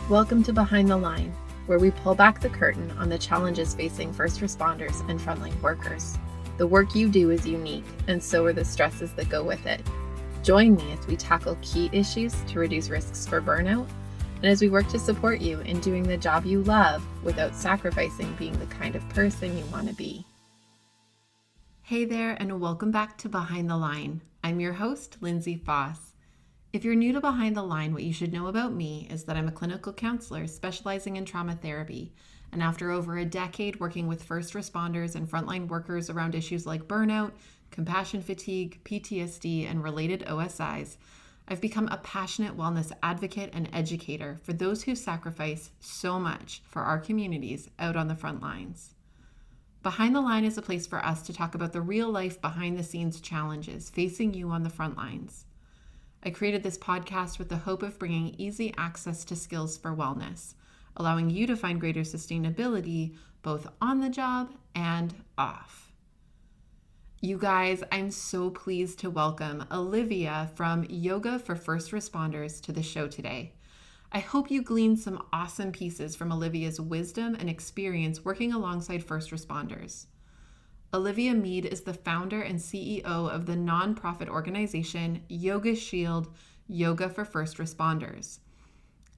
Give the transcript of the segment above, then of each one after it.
Welcome to Behind the Line, where we pull back the curtain on the challenges facing first responders and frontline workers. The work you do is unique, and so are the stresses that go with it. Join me as we tackle key issues to reduce risks for burnout, and as we work to support you in doing the job you love without sacrificing being the kind of person you want to be. Hey there, and welcome back to Behind the Line. I'm your host, Lindsay Faas. If you're new to Behind the Line, what you should know about me is that I'm a clinical counselor specializing in trauma therapy. And after over a decade working with first responders and frontline workers around issues like burnout, compassion fatigue, PTSD, and related OSIs, I've become a passionate wellness advocate and educator for those who sacrifice so much for our communities out on the front lines. Behind the Line is a place for us to talk about the real life behind the scenes challenges facing you on the front lines. I created this podcast with the hope of bringing easy access to skills for wellness, allowing you to find greater sustainability both on the job and off. You guys, I'm so pleased to welcome Olivia from Yoga for First Responders to the show today. I hope you gleaned some awesome pieces from Olivia's wisdom and experience working alongside first responders. Olivia Mead is the founder and CEO of the nonprofit organization Yoga Shield Yoga for First Responders.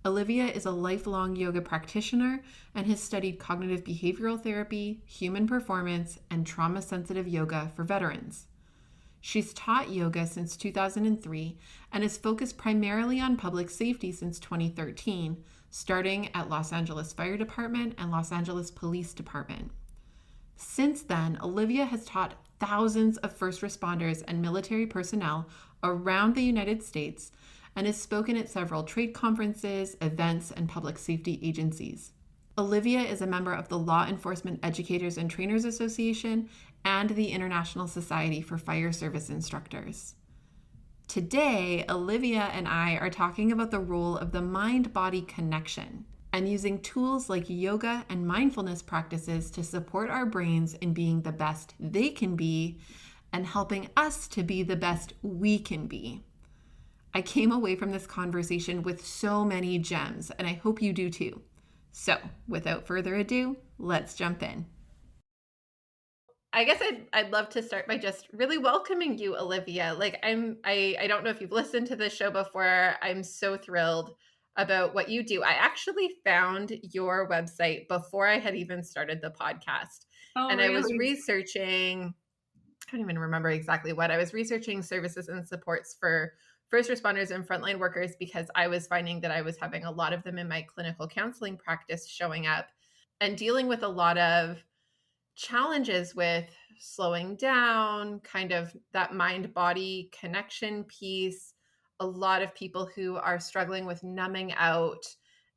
Olivia is a lifelong yoga practitioner and has studied cognitive behavioral therapy, human performance, and trauma-sensitive yoga for veterans. She's taught yoga since 2003 and is focused primarily on public safety since 2013, starting at Los Angeles Fire Department and Los Angeles Police Department. Since then, Olivia has taught thousands of first responders and military personnel around the United States and has spoken at several trade conferences, events, and public safety agencies. Olivia is a member of the Law Enforcement Educators and Trainers Association and the International Society for Fire Service Instructors. Today, Olivia and I are talking about the role of the mind-body connection and using tools like yoga and mindfulness practices to support our brains in being the best they can be and helping us to be the best we can be. I came away from this conversation with so many gems, and I hope you do too. So, without further ado, let's jump in. I guess I'd love to start by just really welcoming you, Olivia. I don't know if you've listened to this show before. I'm so thrilled about what you do. I actually found your website before I had even started the podcast. Oh, and really? I was researching, I don't even remember exactly what. I was researching services and supports for first responders and frontline workers because I was finding that I was having a lot of them in my clinical counseling practice showing up and dealing with a lot of challenges with slowing down, kind of that mind-body connection piece. A lot of people who are struggling with numbing out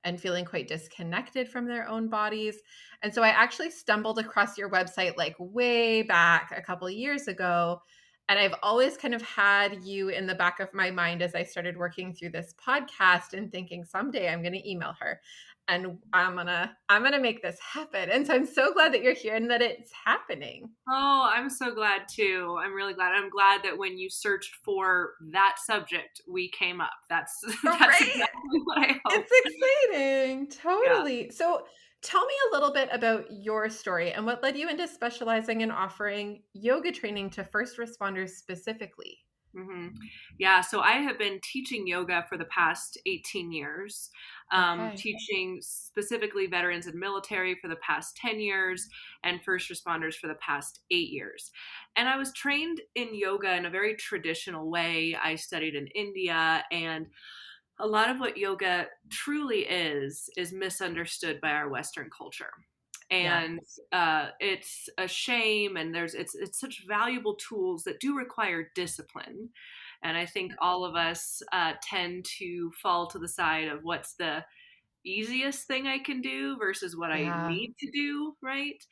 and feeling quite disconnected from their own bodies. And so I actually stumbled across your website like way back a couple of years ago. And I've always kind of had you in the back of my mind as I started working through this podcast and thinking someday I'm going to email her and I'm gonna make this happen. And so I'm so glad that you're here and that it's happening. Oh, I'm so glad too. I'm really glad. I'm glad that when you searched for that subject, we came up. That's Right? exactly what I hoped. It's exciting. Yeah. Totally. So tell me a little bit about your story and what led you into specializing in offering yoga training to first responders specifically. hmm Yeah, so I have been teaching yoga for the past 18 years, Okay. teaching specifically veterans and military for the past 10 years, and first responders for the past 8 years. And I was trained in yoga in a very traditional way. I studied in India, and a lot of what yoga truly is misunderstood by our Western culture. Yeah. And it's a shame, and it's such valuable tools that do require discipline. And I think all of us tend to fall to the side of what's the easiest thing I can do versus what I Yeah. need to do, right?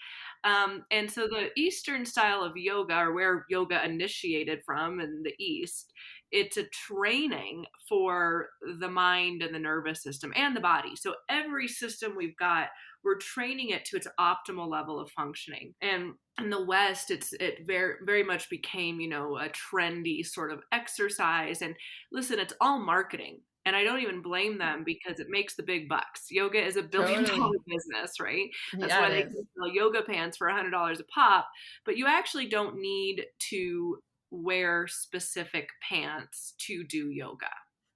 And so the Eastern style of yoga, or where yoga initiated from in the East, it's a training for the mind and the nervous system and the body. So every system we've got, we're training it to its optimal level of functioning. And in the West, it very, very much became, a trendy sort of exercise. And listen, it's all marketing. And I don't even blame them because it makes the big bucks. Yoga is a billion-dollar Totally. business, right? That's Yeah, why it they is. can sell yoga pants for $100 a pop. But you actually don't need to wear specific pants to do yoga,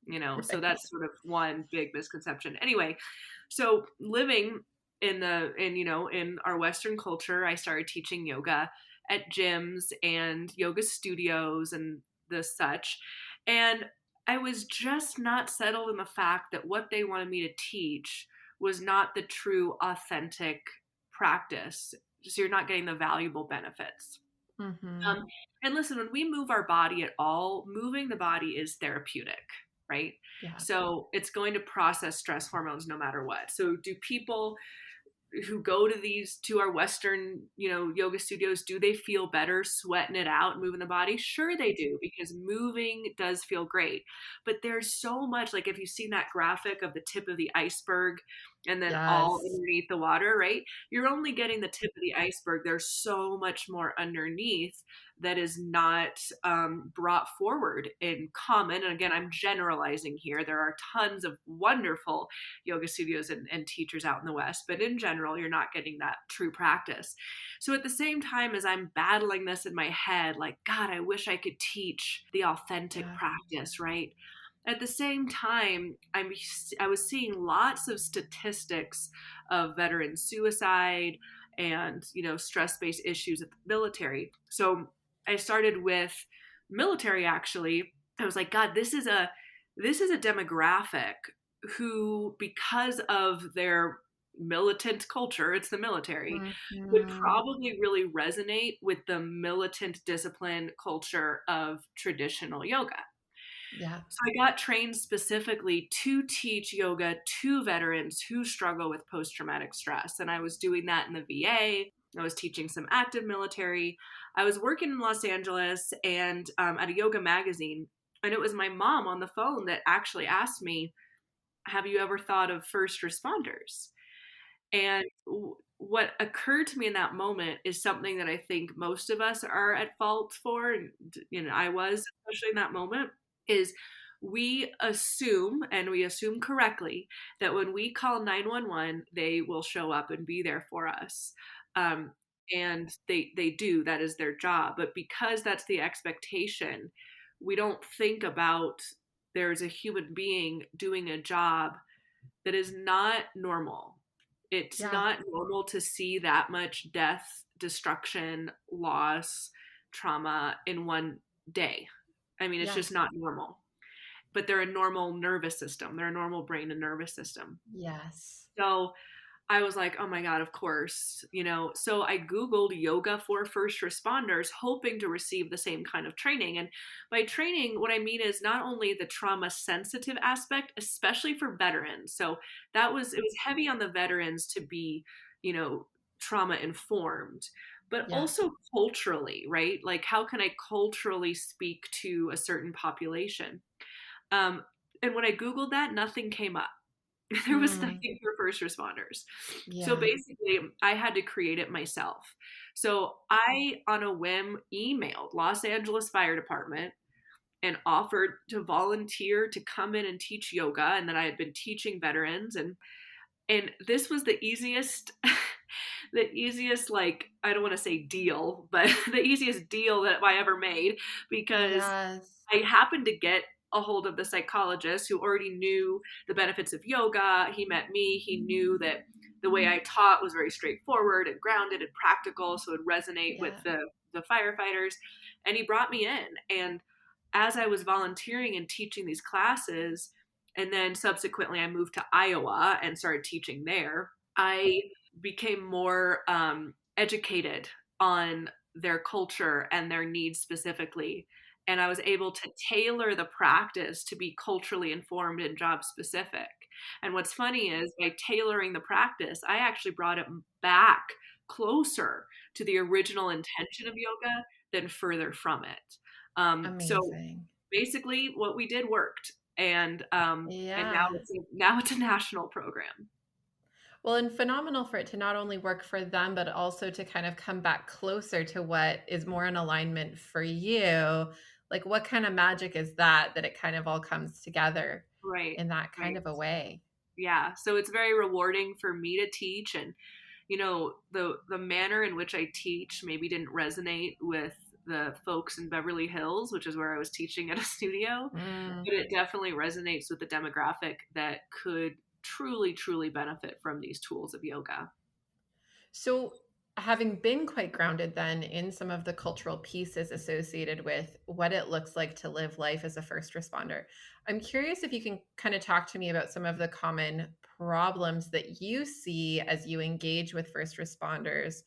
So Right. that's sort of one big misconception. Anyway, so living in our Western culture, I started teaching yoga at gyms and yoga studios and the such. And I was just not settled in the fact that what they wanted me to teach was not the true, authentic practice. So you're not getting the valuable benefits. Mm-hmm. Um, and listen, when we move our body at all, moving the body is therapeutic, right? Yeah. So it's going to process stress hormones no matter what. So do people who go to our Western, yoga studios, do they feel better sweating it out, moving the body? Sure they do, because moving does feel great. But there's so much, like if you've seen that graphic of the tip of the iceberg and then all Yes. underneath the water, right? You're only getting the tip of the iceberg. There's so much more underneath that is not brought forward in common. And again, I'm generalizing here. There are tons of wonderful yoga studios and teachers out in the West, but in general, you're not getting that true practice. So at the same time as I'm battling this in my head, like, God, I wish I could teach the authentic Yeah. practice, right? At the same time, I was seeing lots of statistics of veteran suicide and stress-based issues at the military. So I started with military. Actually, I was like, God, this is a demographic who, because of their militant culture, it's the military, would Mm-hmm. probably really resonate with the militant discipline culture of traditional yoga. Yeah. So I got trained specifically to teach yoga to veterans who struggle with post traumatic stress. And I was doing that in the VA. I was teaching some active military. I was working in Los Angeles and at a yoga magazine. And it was my mom on the phone that actually asked me, have you ever thought of first responders? And what occurred to me in that moment is something that I think most of us are at fault for. And, I was, especially in that moment, is we assume, and we assume correctly, that when we call 911, they will show up and be there for us. Um, and they do, that is their job. But because that's the expectation, we don't think about there's a human being doing a job that is not normal. It's Yeah. not normal to see that much death, destruction, loss, trauma in one day. I mean, it's Yeah. just not normal. But they're a normal nervous system. They're a normal brain and nervous system. Yes. So I was like, oh my God, of course, So I Googled yoga for first responders, hoping to receive the same kind of training. And by training, what I mean is not only the trauma sensitive aspect, especially for veterans. So it was heavy on the veterans to be, trauma informed, but Yeah. also culturally, right? Like, how can I culturally speak to a certain population? Um, and when I Googled that, nothing came up. There was Mm. nothing for first responders. So Yeah. basically, I had to create it myself. So I, on a whim, emailed Los Angeles Fire Department and offered to volunteer to come in and teach yoga, and that I had been teaching veterans, and this was the easiest the easiest, like, I don't want to say deal, but the easiest deal that I ever made, because Yes. I happened to get a hold of the psychologist who already knew the benefits of yoga. He met me. He knew that the way I taught was very straightforward and grounded and practical, so it would resonate with Yeah. the firefighters. And he brought me in. And as I was volunteering and teaching these classes, and then subsequently I moved to Iowa and started teaching there, I became more educated on their culture and their needs specifically. And I was able to tailor the practice to be culturally informed and job specific. And what's funny is, by tailoring the practice, I actually brought it back closer to the original intention of yoga than further from it. So Amazing. basically, what we did worked, and now Yeah. it's a national program. Well, and phenomenal for it to not only work for them, but also to kind of come back closer to what is more in alignment for you. Like, what kind of magic is that it kind of all comes together? Right. in that kind Right. of a way. Yeah. So it's very rewarding for me to teach, and the manner in which I teach maybe didn't resonate with the folks in Beverly Hills, which is where I was teaching at a studio, Mm. but it definitely resonates with the demographic that could truly, truly benefit from these tools of yoga. So, having been quite grounded then in some of the cultural pieces associated with what it looks like to live life as a first responder, I'm curious if you can kind of talk to me about some of the common problems that you see as you engage with first responders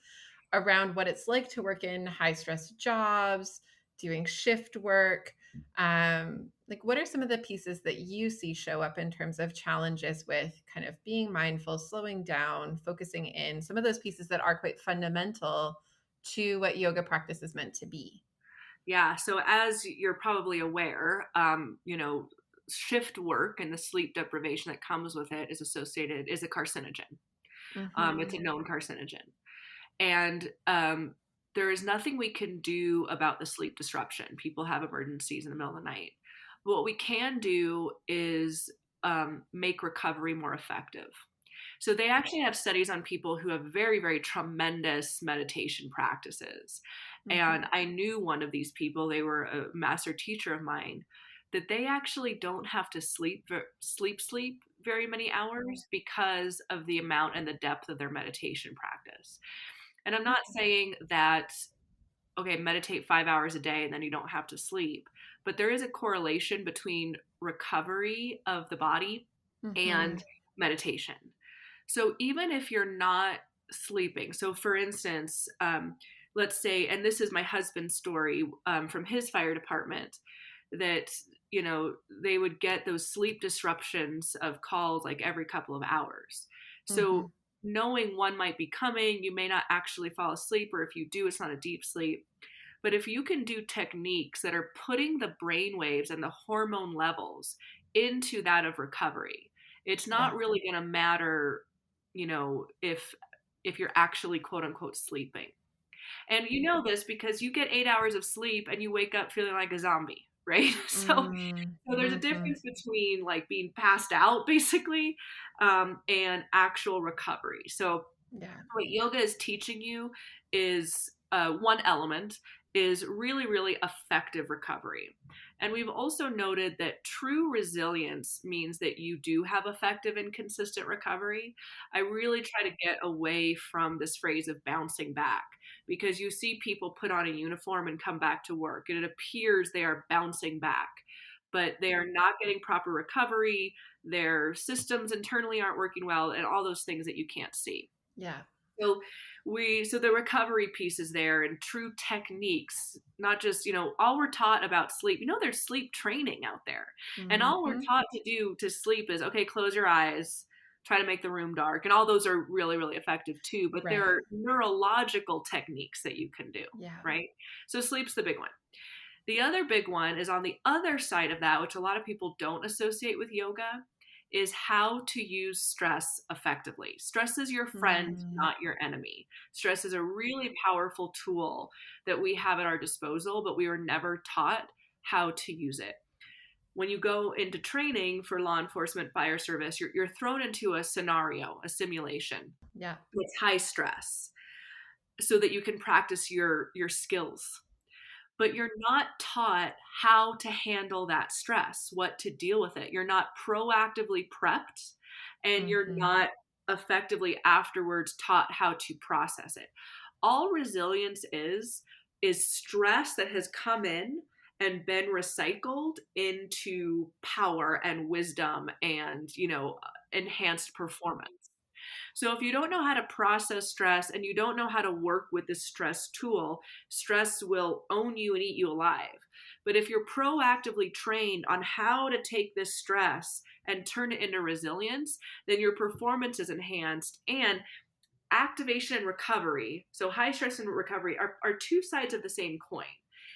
around what it's like to work in high stress jobs, doing shift work. Like, what are some of the pieces that you see show up in terms of challenges with kind of being mindful, slowing down, focusing in, some of those pieces that are quite fundamental to what yoga practice is meant to be? Yeah. So as you're probably aware, shift work and the sleep deprivation that comes with it is a carcinogen. It's a Hmm. known carcinogen. And there is nothing we can do about the sleep disruption. People have emergencies in the middle of the night. What we can do is make recovery more effective. So they actually have studies on people who have very, very tremendous meditation practices. Hmm. And I knew one of these people, they were a master teacher of mine, that they actually don't have to sleep very many hours because of the amount and the depth of their meditation practice. And I'm not saying that, okay, meditate 5 hours a day and then you don't have to sleep, but there is a correlation between recovery of the body Hmm. and meditation. So even if you're not sleeping, so for instance, let's say, and this is my husband's story from his fire department, that they would get those sleep disruptions of calls like every couple of hours. So Hmm. knowing one might be coming, you may not actually fall asleep, or if you do, it's not a deep sleep. But if you can do techniques that are putting the brain waves and the hormone levels into that of recovery, it's not Yeah. really going to matter, if you're actually quote unquote sleeping. And you know this because you get 8 hours of sleep and you wake up feeling like a zombie, right? So there's a Mm-hmm. difference between like being passed out basically, and actual recovery. So Yeah. what yoga is teaching you is one element is really, really effective recovery. And we've also noted that true resilience means that you do have effective and consistent recovery. I really try to get away from this phrase of bouncing back, because you see people put on a uniform and come back to work and it appears they are bouncing back, but they are not getting proper recovery. Their systems internally aren't working well, and all those things that you can't see. Yeah. So so the recovery piece is there, and true techniques, not just, all we're taught about sleep. There's sleep training out there. And all we're Hmm. taught to do to sleep is, okay, close your eyes, try to make the room dark. And all those are really, really effective too. But there Right. are neurological techniques that you can do, Yeah. right? So sleep's the big one. The other big one is on the other side of that, which a lot of people don't associate with yoga, is how to use stress effectively. Stress is your friend, Mm. not your enemy. Stress is a really powerful tool that we have at our disposal, but we were never taught how to use it. When you go into training for law enforcement, fire service, you're thrown into a scenario, a simulation Yeah. with high stress so that you can practice your skills, but you're not taught how to handle that stress, what to deal with it. You're not proactively prepped, and you're Hmm. not effectively afterwards taught how to process it. All resilience is stress that has come in and been recycled into power and wisdom and, enhanced performance. So if you don't know how to process stress and you don't know how to work with this stress tool, stress will own you and eat you alive. But if you're proactively trained on how to take this stress and turn it into resilience, then your performance is enhanced, and activation and recovery. So high stress and recovery are two sides of the same coin.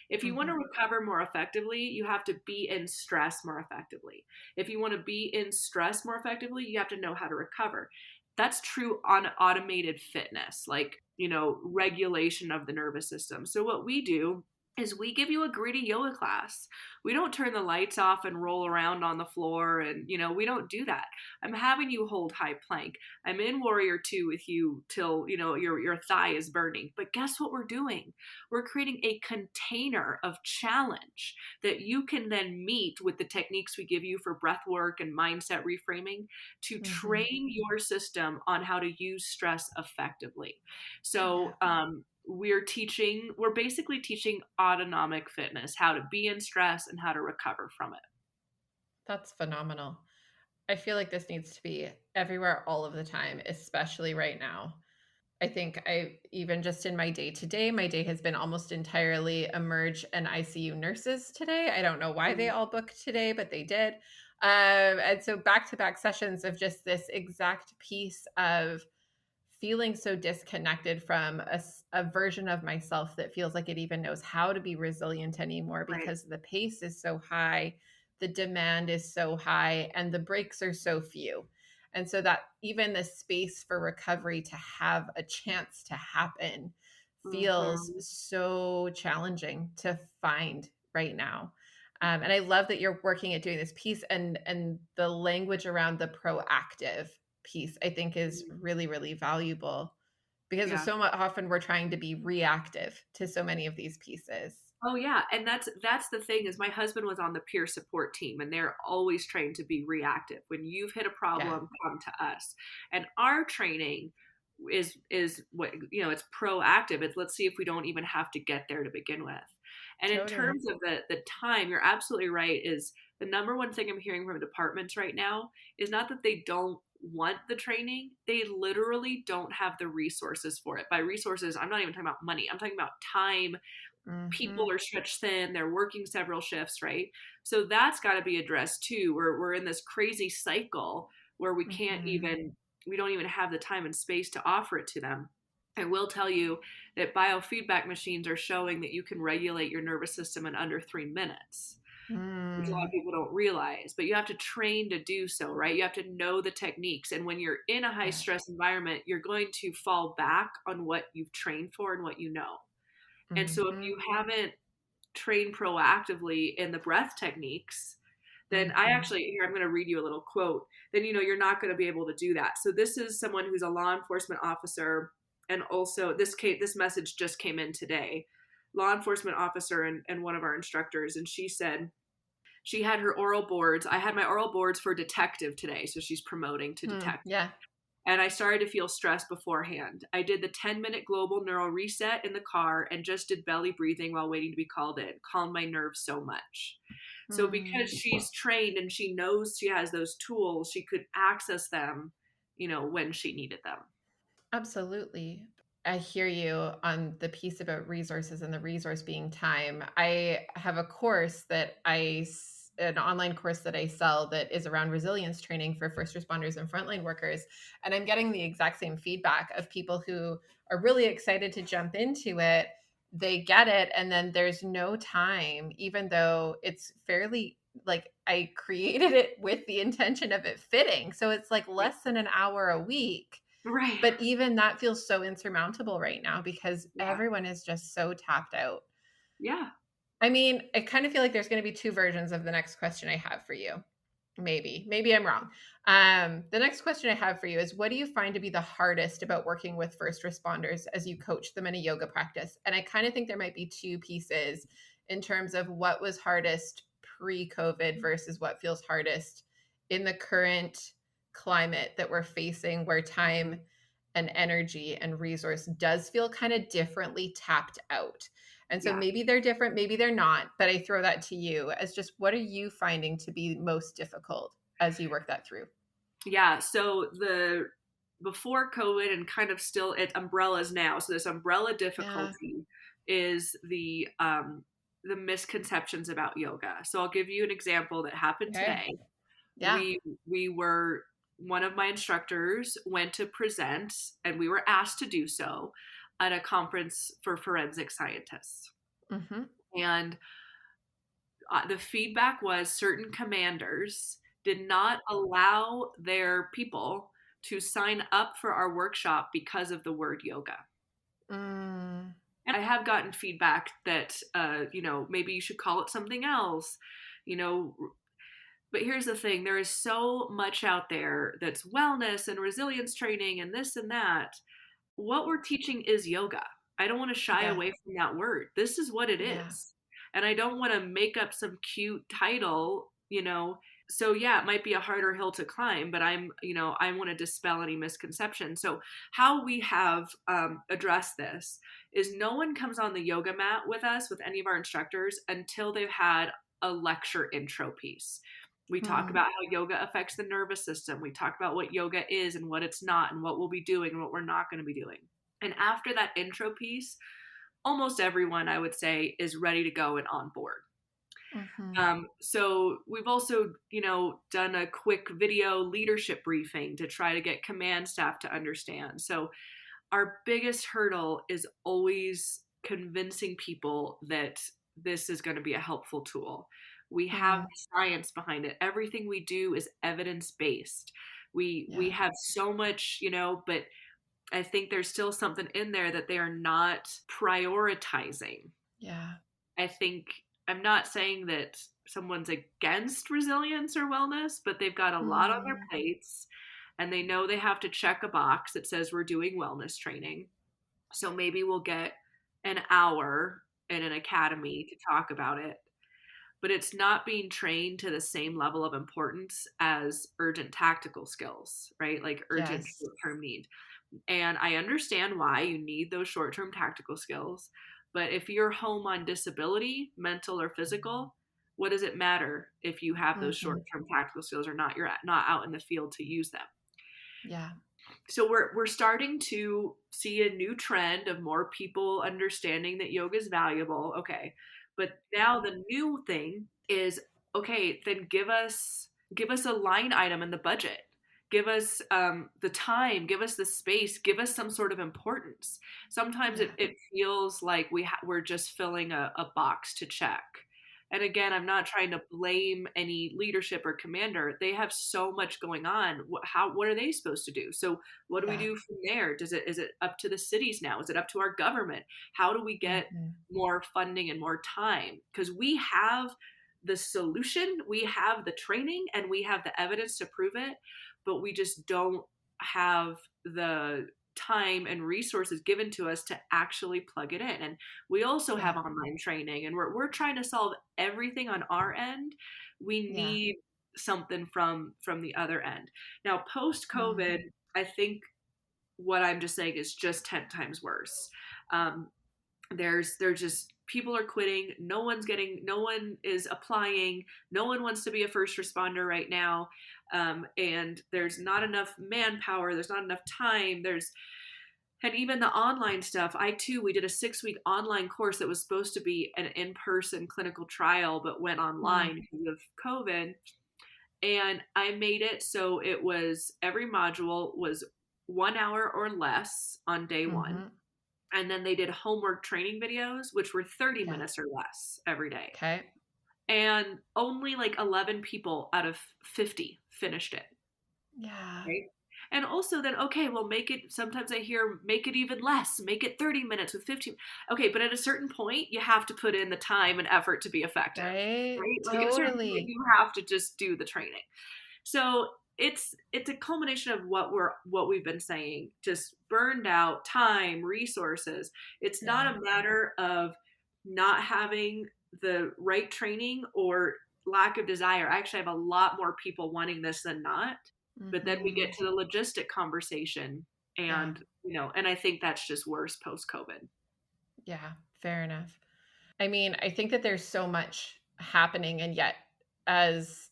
If you want to Hmm. recover more effectively, you have to be in stress more effectively. If you want to be in stress more effectively, you have to know how to recover. That's true on automated fitness, like, regulation of the nervous system. So what we do is we give you a gritty yoga class. We don't turn the lights off and roll around on the floor, and we don't do that. I'm having you hold high plank. I'm in warrior 2 with you till, your thigh is burning. But guess what we're doing? We're creating a container of challenge that you can then meet with the techniques we give you for breath work and mindset reframing to Mm-hmm. train your system on how to use stress effectively. Yeah. So, we're basically teaching autonomic fitness, how to be in stress and how to recover from it. That's phenomenal. I feel like this needs to be everywhere all of the time, especially right now. I think I even just in my day to day, my day has been almost entirely emerge and ICU nurses today. I don't know why they Mhm. all booked today, but they did. And so back to back sessions of just this exact piece of feeling so disconnected from a version of myself that feels like it even knows how to be resilient anymore Right. because the pace is so high, the demand is so high, and the breaks are so few. And so that even the space for recovery to have a chance to happen feels Hmm. so challenging to find right now. And I love that you're working at doing this piece, and the language around the proactive piece I think is really, really valuable because there's Yeah. so much often we're trying to be reactive to so many of these pieces. Oh yeah, and that's the thing is my husband was on the peer support team and they're always trained to be reactive. When you've hit a Yeah, problem, come to us. And our training is what it's proactive. It's let's see if we don't even have to get there to begin with. And in totally. terms of the time, you're absolutely right, is the number one thing I'm hearing from departments right now is not that they don't want the training, they literally don't have the resources for it. By resources, I'm not even talking about money. I'm talking about time. Hmm. People are stretched thin, they're working several shifts, right? So that's got to be addressed too. We're in this crazy cycle where Hmm. we don't even have the time and space to offer it to them. I will tell you that biofeedback machines are showing that you can regulate your nervous system in under 3 minutes, which a lot of Mm. people don't realize, but you have to train to do so, right? You have to know the techniques. And when you're in a high Yeah. stress environment, you're going to fall back on what you've trained for and what you know. And so if Hmm. you haven't trained proactively in the breath techniques, then I Hmm. actually, here, I'm going to read you a little quote. Then, you're not going to be able to do that. So this is someone who's a law enforcement officer. And also this message just came in today, law enforcement officer and one of our instructors. And she said, she had her oral boards. I had my oral boards for detective today. So she's promoting to Hmm. detective. Yeah. And I started to feel stressed beforehand. I did the 10-minute global neural reset in the car and just did belly breathing while waiting to be called in. Calmed my nerves so much. So Hmm. because she's trained and she knows she has those tools, she could access them, when she needed them. Absolutely. I hear you on the piece about resources and the resource being time. I have a course an online course that I sell that is around resilience training for first responders and frontline workers. And I'm getting the exact same feedback of people who are really excited to jump into it. They get it, and then there's no time, even though it's fairly like I created it with the intention of it fitting. So it's like Right. less than an hour a week, Right. but even that feels so insurmountable right now because Yeah. everyone is just so tapped out. Yeah. I mean, I kind of feel like there's going to be two versions of the next question I have for you. Maybe I'm wrong. The next question I have for you is, what do you find to be the hardest about working with first responders as you coach them in a yoga practice? And I kind of think there might be two pieces in terms of what was hardest pre-COVID versus what feels hardest in the current climate that we're facing, where time and energy and resource does feel kind of differently tapped out. And so Yeah. maybe they're different, maybe they're not, but I throw that to you as just what are you finding to be most difficult as you work that through? Yeah. So the before COVID and kind of still it umbrellas now. So this umbrella Yeah. difficulty is the misconceptions about yoga. So I'll give you an example that happened Okay. today. Yeah. We were one of my instructors went to present and we were asked to do so at a conference for forensic scientists. Hmm. And the feedback was certain commanders did not allow their people to sign up for our workshop because of the word yoga. Mm. And I have gotten feedback that, maybe you should call it something else, you know. But here's the thing, there is so much out there that's wellness and resilience training and this and that. What we're teaching is yoga. I don't want to shy Yeah. away from that word. This is what it Yeah. is. And I don't want to make up some cute title. So yeah, it might be a harder hill to climb, but I want to dispel any misconception. So how we have addressed this is no one comes on the yoga mat with us, with any of our instructors, until they've had a lecture intro piece. We talk Hmm. about how yoga affects the nervous system. We talk about what yoga is and what it's not, and what we'll be doing and what we're not going to be doing. And after that intro piece, almost everyone, I would say, is ready to go and on board. Hmm. So we've also, done a quick video leadership briefing to try to get command staff to understand. So our biggest hurdle is always convincing people that this is going to be a helpful tool. We have Hmm. science behind it. Everything we do is evidence based. We Yeah. have so much, but I think there's still something in there that they are not prioritizing. Yeah. I think I'm not saying that someone's against resilience or wellness, but they've got a lot on their Mm. plates and they know they have to check a box that says we're doing wellness training. So maybe we'll get an hour in an academy to talk about it, but it's not being trained to the same level of importance as urgent tactical skills, right? Like urgent Yes. short term need. And I understand why you need those short term tactical skills. But if you're home on disability, mental or physical, what does it matter if you have those short Hmm. term tactical skills or not? You're not out in the field to use them. Yeah. So we're starting to see a new trend of more people understanding that yoga is valuable. Okay. But now the new thing is, okay, then give us a line item in the budget. Give us the time, give us the space, give us some sort of importance. Sometimes it, Yeah. it feels like we're just filling a box to check. And again, I'm not trying to blame any leadership or commander. They have so much going on. What are they supposed to do? So what do we Yeah. do from there? Is it up to the cities now? Is it up to our government? How do we get Hmm. more funding and more time? Because we have the solution, we have the training, and we have the evidence to prove it, but we just don't have the time and resources given to us to actually plug it in. And we also have Yeah. online training, and we're trying to solve everything on our end. We Yeah. need something from the other end. Now, post Mm. COVID, I think what I'm just saying is just 10 times worse. Um, there's just people are quitting, no one is applying, no one wants to be a first responder right now, and there's not enough manpower, there's not enough time, and even the online stuff. We did a 6-week online course that was supposed to be an in-person clinical trial but went online Mm. because of COVID. And I made it so it was every module was 1 hour or less on day one, Hmm. and then they did homework training videos, which were 30 Yeah. minutes or less every day. Okay. And only like 11 people out of 50 finished it. Yeah. Right. And also then, okay, well, sometimes I hear make it even less, make it 30 minutes with 15. Okay, but at a certain point, you have to put in the time and effort to be effective, Right. right? Like at a certain point, Totally. you have to just do the training. So it's a culmination of what we've been saying, just burned out time, resources. It's Yeah. not a matter of not having the right training or lack of desire. I actually have a lot more people wanting this than not. But then we get Hmm. to the logistic conversation, Yeah. and I think that's just worse post COVID. Yeah. Fair enough. I mean, I think that there's so much happening, and yet, as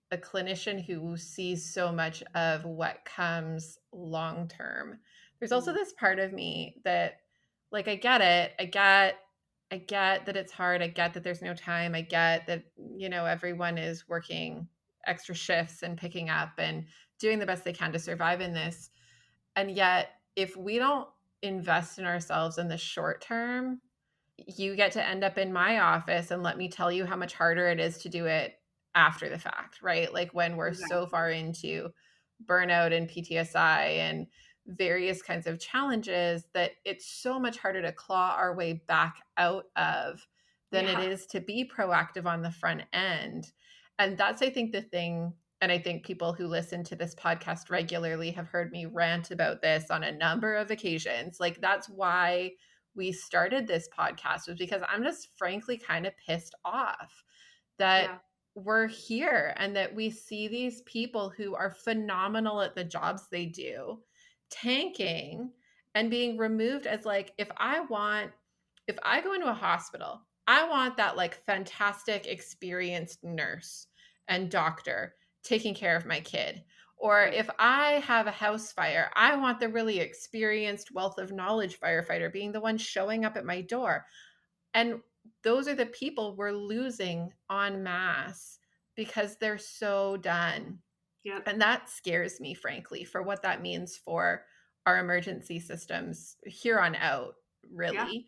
a clinician who sees so much of what comes long term, there's also Mm, this part of me that, like, I get it. I get that it's hard. I get that there's no time. I get that, everyone is working extra shifts and picking up and doing the best they can to survive in this. And yet, if we don't invest in ourselves in the short term, you get to end up in my office and let me tell you how much harder it is to do it after the fact, right? Like when we're so exactly. far into burnout and PTSI and various kinds of challenges that it's so much harder to claw our way back out of than it Yeah. is to be proactive on the front end. And that's, I think, the thing. And I think people who listen to this podcast regularly have heard me rant about this on a number of occasions. Like, that's why we started this podcast, was because I'm just frankly kind of pissed off that Yeah. we're here and that we see these people who are phenomenal at the jobs they do tanking and being removed as like, if I go into a hospital, I want that like fantastic experienced nurse and doctor taking care of my kid. Or Right. if I have a house fire, I want the really experienced wealth of knowledge firefighter being the one showing up at my door. And those are the people we're losing en masse because they're so done. Yep. And that scares me, frankly, for what that means for our emergency systems here on out, Yeah. really.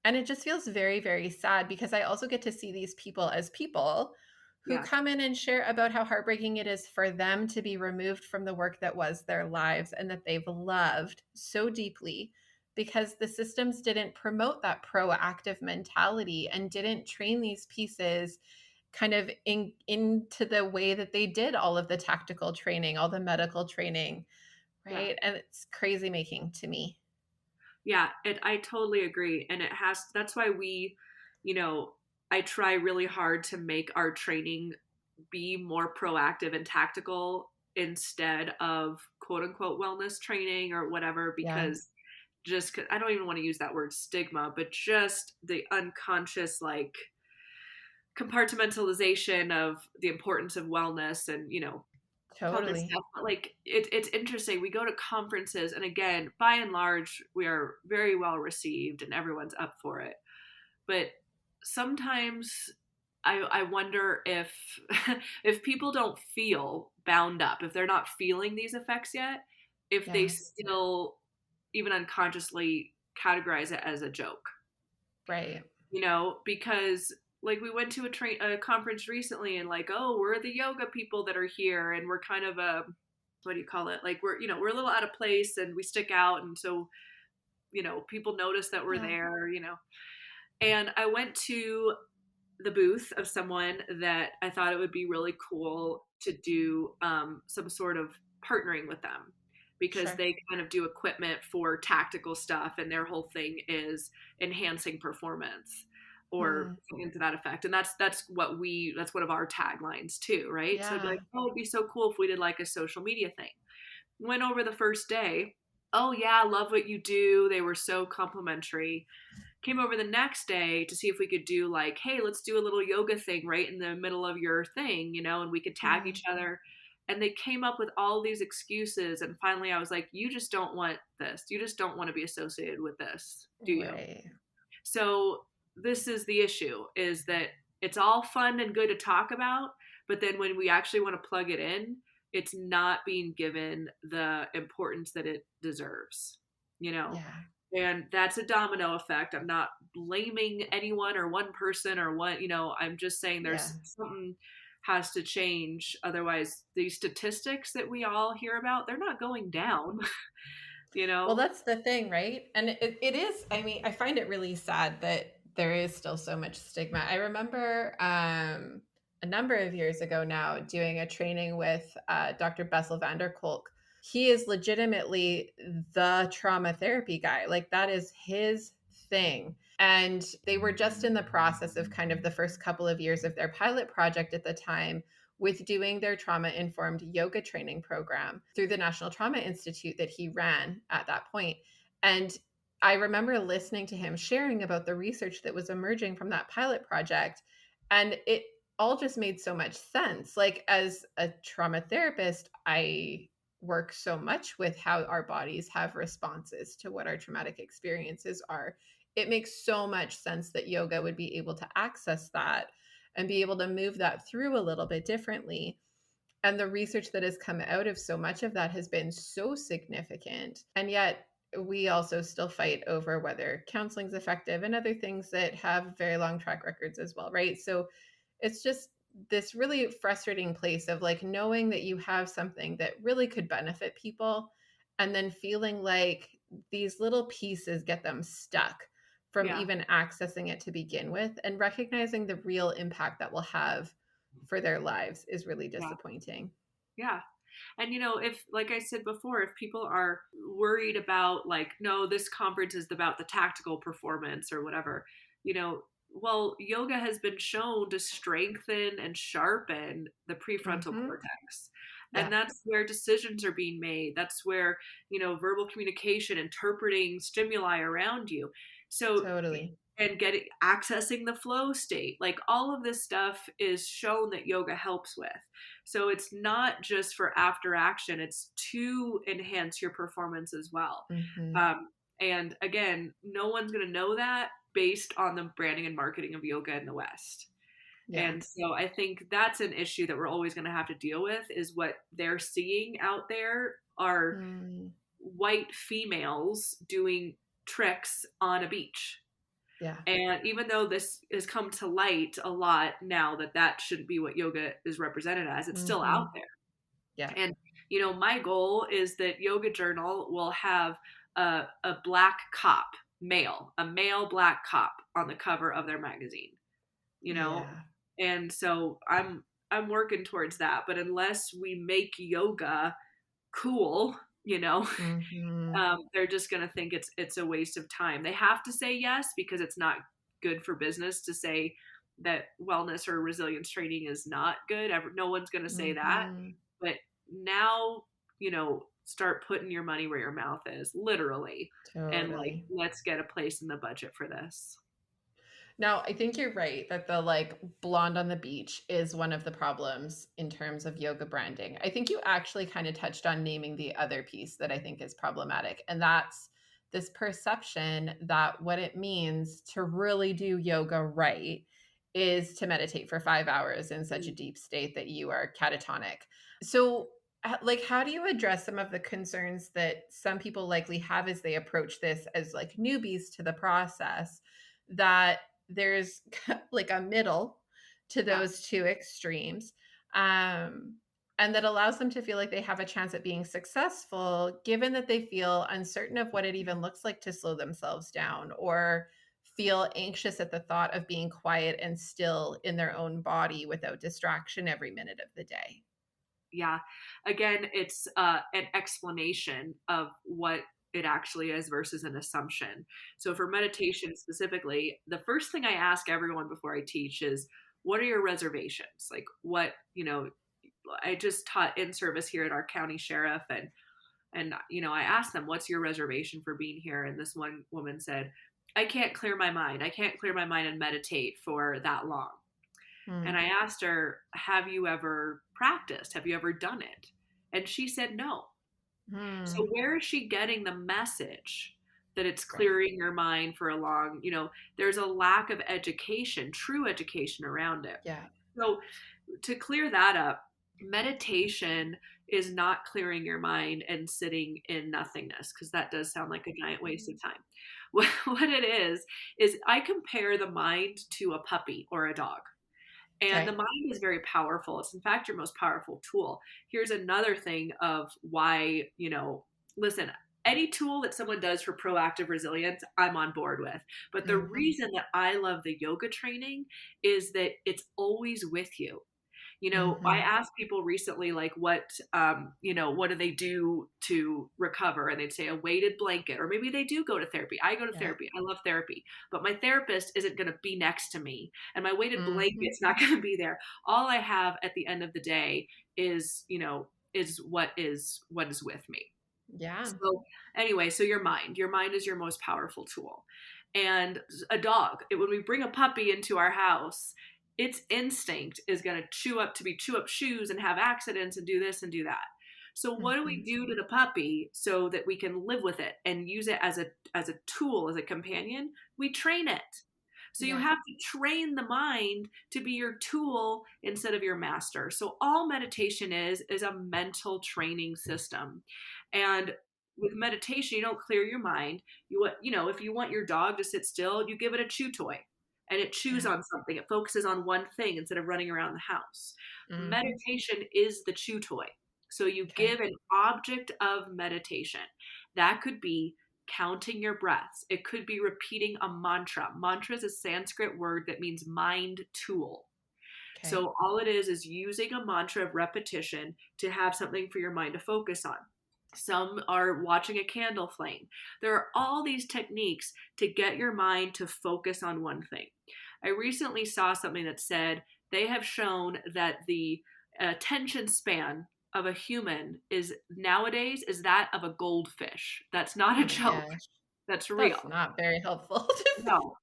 And it just feels very, very sad because I also get to see these people as people who Yeah. come in and share about how heartbreaking it is for them to be removed from the work that was their lives and that they've loved so deeply because the systems didn't promote that proactive mentality and didn't train these pieces kind of into the way that they did all of the tactical training, all the medical training, Yeah. right? And it's crazy making to me. Yeah, I totally agree. And that's why you know, I try really hard to make our training be more proactive and tactical instead of quote unquote wellness training or whatever, Yeah, because I don't even want to use that word stigma, but just the unconscious, like, compartmentalization of the importance of wellness and, all this totally. stuff. But like it's interesting. We go to conferences, and again, by and large, we are very well received, and everyone's up for it. But sometimes I wonder if if people don't feel bound up, if they're not feeling these effects yet, if they Yeah, still even unconsciously categorize it as a joke, right. because like we went to a conference recently, and like, oh, we're the yoga people that are here, and we're kind of a, what do you call it, like we're a little out of place and we stick out, and so people notice that we're Yeah. there. And I went to the booth of someone that I thought it would be really cool to do some sort of partnering with them, because Sure. they kind of do equipment for tactical stuff, and their whole thing is enhancing performance or Hmm. something to that effect. And that's one of our taglines too, right? So it'd be like, Yeah. oh, it'd be so cool if we did like a social media thing. Went over the first day. Oh yeah, love what you do. They were so complimentary. Came over the next day to see if we could do like, hey, let's do a little yoga thing right in the middle of your thing, and we could tag Hmm. each other. And they came up with all these excuses. And finally, I was like, you just don't want this. You just don't want to be associated with this, do you? Right. So this is the issue, is that it's all fun and good to talk about, but then when we actually want to plug it in, it's not being given the importance that it deserves, you know? Yeah. And that's a domino effect. I'm not blaming anyone or one person or I'm just saying Yeah. there's something has to change. Otherwise, these statistics that we all hear about, they're not going down, you Well, know? that's the thing, right? And it is, I mean, I find it really sad that there is still so much stigma. I remember a number of years ago now doing a training with Dr. Bessel van der Kolk. He is legitimately the trauma therapy guy. Like, that is his thing. And they were just in the process of kind of the first couple of years of their pilot project at the time with doing their trauma informed yoga training program through the National Trauma Institute that he ran at that point. And I remember listening to him sharing about the research that was emerging from that pilot project. And it all just made so much sense. Like, as a trauma therapist, I work so much with how our bodies have responses to what our traumatic experiences are. It makes so much sense that yoga would be able to access that and be able to move that through a little bit differently. And the research that has come out of so much of that has been so significant. And yet, we also still fight over whether counseling is effective and other things that have very long track records as well, right? So it's just this really frustrating place of like knowing that you have something that really could benefit people and then feeling like these little pieces get them stuck from Yeah. even accessing it to begin with, and recognizing the real impact that will have for their lives is really Yeah. disappointing. Yeah. And if, like I said before, if people are worried about like, no, this conference is about the tactical performance or whatever, well, yoga has been shown to strengthen and sharpen the prefrontal Mhm. cortex. And Yeah, that's where decisions are being made. That's where, verbal communication, interpreting stimuli around you. So totally. and getting accessing the flow state, like all of this stuff is shown that yoga helps with. So it's not just for after action, it's to enhance your performance as well. Mhm. And again, no one's going to know that based on the branding and marketing of yoga in the West. Yeah. And so I think that's an issue that we're always going to have to deal with, is what they're seeing out there are Mm. white females doing tricks on a beach. Yeah. And even though this has come to light a lot now that that shouldn't be what yoga is represented as, it's still out Mhm. there. Yeah. And, my goal is that Yoga Journal will have a black cop, a male black cop on the cover of their magazine, you know? Yeah. And so I'm working towards that. But unless we make yoga cool, Mhm. they're just going to think it's a waste of time. They have to say yes because it's not good for business to say that wellness or resilience training is not good. No one's going to say that. Mhm. But now, start putting your money where your mouth is, literally, and like, Totally. let's get a place in the budget for this. Now, I think you're right that the like blonde on the beach is one of the problems in terms of yoga branding. I think you actually kind of touched on naming the other piece that I think is problematic, and that's this perception that what it means to really do yoga right is to meditate for 5 hours in such a Mm. deep state that you are catatonic. So, like, how do you address some of the concerns that some people likely have as they approach this as like newbies to the process? That there's like a middle to Yeah. those two extremes, um, and that allows them to feel like they have a chance at being successful, given that they feel uncertain of what it even looks like to slow themselves down, or feel anxious at the thought of being quiet and still in their own body without distraction every minute of the day. Yeah. Again, it's an explanation of what it actually is versus an assumption. So, for meditation specifically, the first thing I ask everyone before I teach is, what are your reservations? Like, I just taught in service here at our county sheriff, and I asked them, what's your reservation for being here? And this one woman said, I can't clear my mind. I can't clear my mind and meditate for that long. And Mm, I asked her, have you ever practiced? Have you ever done it? And she said no. So mm, where is she getting the message that it's right. clearing your mind for a long, there's a lack of education, true education around it. Yeah. So to clear that up, meditation is not clearing your mind and sitting in nothingness, because that does sound like a giant waste of time. What it is I compare the mind to a puppy or a dog. And the Okay. mind is very powerful. It's in fact your most powerful tool. Here's another thing of why, listen, any tool that someone does for proactive resilience, I'm on board with. But the Mhm, reason that I love the yoga training is that it's always with you. I mhm. asked people recently, like, what do they do to recover? And they'd say a weighted blanket, or maybe they do go to therapy. I go to Yeah. therapy. I love therapy, but my therapist isn't going to be next to me, and my weighted Mhm. blanket's not going to be there. All I have at the end of the day is, what is with me. Yeah. So anyway, so your mind is your most powerful tool. And a dog, when we bring a puppy into our house, its instinct is going to chew up shoes and have accidents and do this and do that. So what do we Mhm. do to the puppy so that we can live with it and use it as a tool, as a companion? We train it. So you Yeah. have to train the mind to be your tool instead of your master. So all meditation is a mental training system. And with meditation, you don't clear your mind. If you want your dog to sit still, you give it a chew toy and it chews Yeah. on something. It focuses on one thing instead of running around the house. Mhm. Meditation is the chew toy. So you Okay. give an object of meditation. That could be counting your breaths. It could be repeating a mantra. Mantra is a Sanskrit word that means mind tool. Okay. So all it is using a mantra of repetition to have something for your mind to focus on. Some are watching a candle flame. There are all these techniques to get your mind to focus on one thing. I recently saw something that said they have shown that the attention span of a human is nowadays is that of a goldfish. That's not Oh a my joke. gosh. That's real. That's not very helpful. No.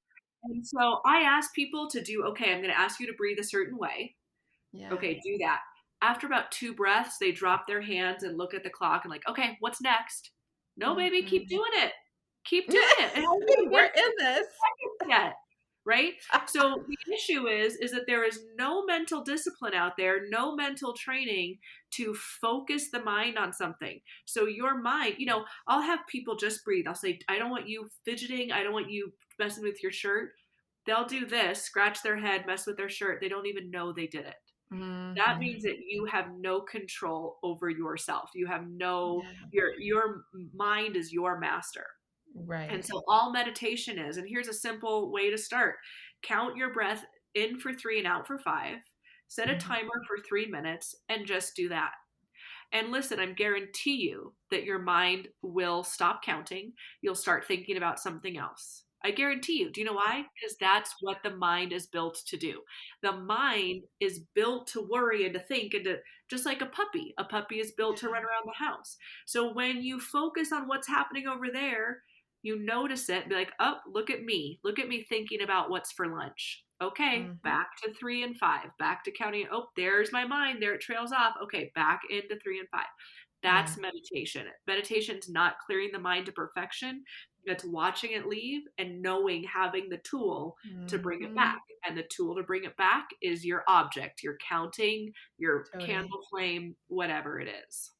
And so I ask people to do, okay, I'm going to ask you to breathe a certain way. Yeah. Okay, do that. After about 2 breaths, they drop their hands and look at the clock and like, okay, what's next? No, baby, keep Mhm. doing it. Keep doing it. It hasn't even We're been in this. 2 seconds yet. Right? So the issue is that there is no mental discipline out there, no mental training to focus the mind on something. So your mind, I'll have people just breathe. I'll say, I don't want you fidgeting. I don't want you messing with your shirt. They'll do this, scratch their head, mess with their shirt. They don't even know they did it. That means Mhm. that you have no control over yourself. You have no Yeah. your mind is your master. And Right. so all meditation is, and here's a simple way to start. Count your breath in for 3 and out for 5. Set a Mhm. timer for 3 minutes and just do that. And listen, I guarantee you that your mind will stop counting. You'll start thinking about something else. I guarantee you. Do you know why? Because that's what the mind is built to do. The mind is built to worry and to think and to, just like a puppy. A puppy is built to run Yeah. around the house. So when you focus on what's happening over there, you notice it and be like, oh, look at me. Look at me thinking about what's for lunch. Okay, Mhm. back to 3 and 5, back to counting. Oh, there's my mind. There it trails off. Okay, back into 3 and 5. Yeah. That's meditation. Meditation's not clearing the mind to perfection. It's watching it leave and knowing, having the tool to bring it back. Mhm. And the tool to bring it back is your object, your counting, your Totally. candle flame, whatever it is.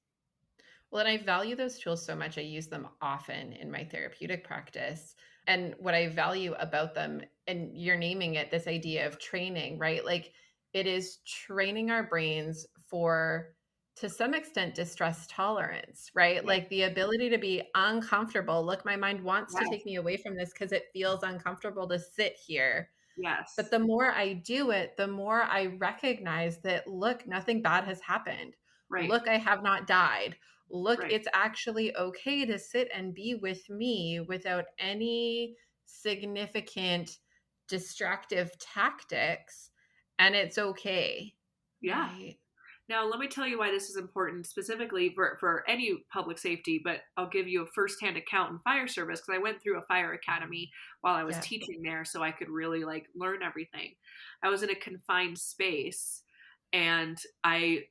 Well, and I value those tools so much. I use them often in my therapeutic practice. And what I value about them, and you're naming it, this idea of training, right? Like it is training our brains for, to some extent, distress tolerance, right? Yeah. Like the ability to be uncomfortable. Look, my mind wants to Yes. take me away from this because it feels uncomfortable to sit here. But Yes. the more I do it, the more I recognize that, look, nothing bad has happened. Right. Look, I have not died. Look, Right. it's actually okay to sit and be with me without any significant distractive tactics. And it's okay. Yeah. Right. Now, let me tell you why this is important specifically for any public safety, but I'll give you a firsthand account in fire service because I went through a fire academy while I was Yeah. teaching there so I could really like learn everything. I was in a confined space and I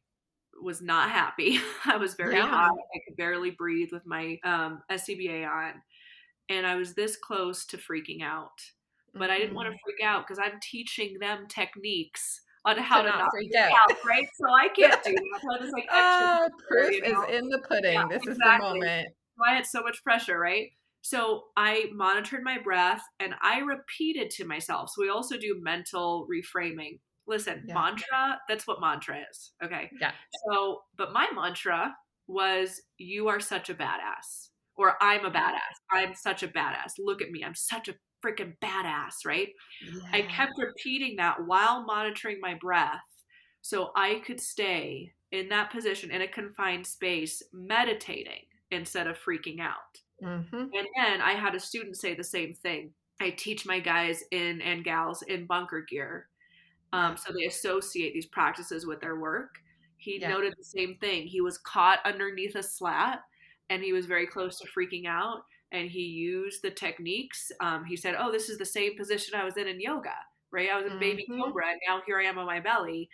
was not happy. I was very Yeah. hot. I could barely breathe with my SCBA on, and I was this close to freaking out. But I didn't want to Hmm. freak out because I'm teaching them techniques on how To to not not freak freak out. out, right? So I can't do that. So I was like extra pressure, Proof is in the Yeah, pudding. This is the exactly. moment. So I had so much pressure, right? So I monitored my breath and I repeated to myself. So we also do mental reframing. Listen, Yeah. mantra, that's what mantra is. Okay. Yeah. So, but my mantra was, you are such a badass, or I'm a Yeah. badass. I'm such a badass. Look at me. I'm such a freaking badass, right? I Yeah. kept repeating that while monitoring my breath so I could stay in that position in a confined space, meditating instead of freaking out. Hmm. And then I had a student say the same thing. I teach my guys in and gals in bunker gear, Yeah. so they associate these practices with their work. He Yeah. noted the same thing. He was caught underneath a slat and he was very close to freaking out. And he used the techniques. He said, oh, this is the same position I was in yoga, right? I was in baby Hmm. cobra and now here I am on my belly.